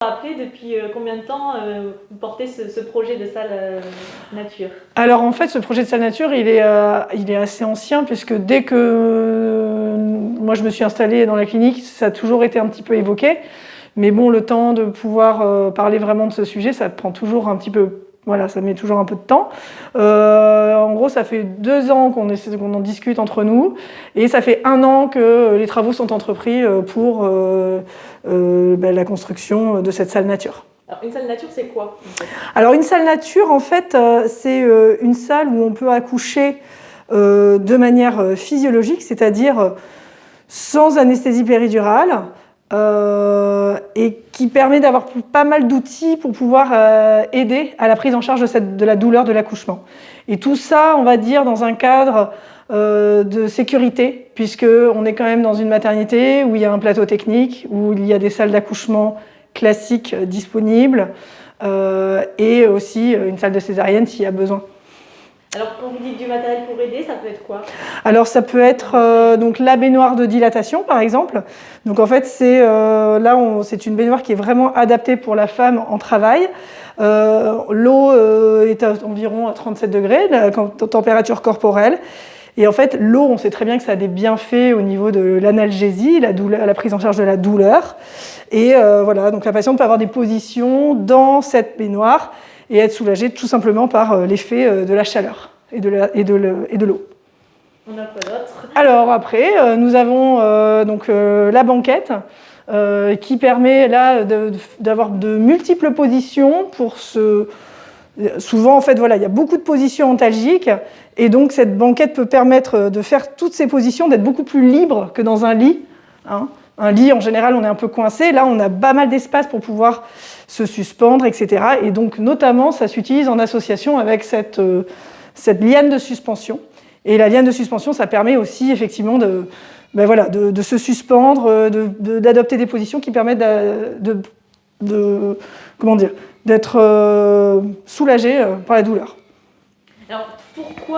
Après, depuis combien de temps vous portez ce projet de salle nature? Alors en fait, ce projet de salle nature, il est assez ancien, puisque dès que moi je me suis installée dans la clinique, ça a toujours été un petit peu évoqué. Mais bon, le temps de pouvoir parler vraiment de ce sujet, ça prend toujours un petit peu... Voilà, ça met toujours un peu de temps. En gros, ça fait 2 ans qu'on en discute entre nous, et ça fait 1 an que les travaux sont entrepris pour la construction de cette salle nature. Alors, une salle nature, c'est quoi en fait? Alors, une salle nature, en fait, c'est une salle où on peut accoucher de manière physiologique, c'est-à-dire sans anesthésie péridurale, et qui permet d'avoir pas mal d'outils pour pouvoir aider à la prise en charge de la douleur de l'accouchement. Et tout ça, on va dire, dans un cadre de sécurité, puisqu'on est quand même dans une maternité où il y a un plateau technique, où il y a des salles d'accouchement classiques disponibles, et aussi une salle de césarienne s'il y a besoin. Alors, quand vous dites du matériel pour aider, ça peut être quoi? Alors, ça peut être donc la baignoire de dilatation, par exemple. Donc, en fait, c'est une baignoire qui est vraiment adaptée pour la femme en travail. L'eau est environ à 37 degrés, la température corporelle. Et en fait, l'eau, on sait très bien que ça a des bienfaits au niveau de l'analgésie, la prise en charge de la douleur. Et voilà, donc la patiente peut avoir des positions dans cette baignoire et être soulagée tout simplement par l'effet de la chaleur et de l'eau. On a quoi d'autre? Alors après, nous avons la banquette qui permet là d'avoir de multiples positions pour Souvent, en fait, voilà, il y a beaucoup de positions antalgiques, et donc cette banquette peut permettre de faire toutes ces positions, d'être beaucoup plus libre que dans un lit. Hein. Un lit, en général, on est un peu coincé. Là, on a pas mal d'espace pour pouvoir se suspendre, etc. Et donc, notamment, ça s'utilise en association avec cette liane de suspension. Et la liane de suspension, ça permet aussi, effectivement, de se suspendre, d'adopter des positions qui permettent d'être soulagé par la douleur. Alors, pourquoi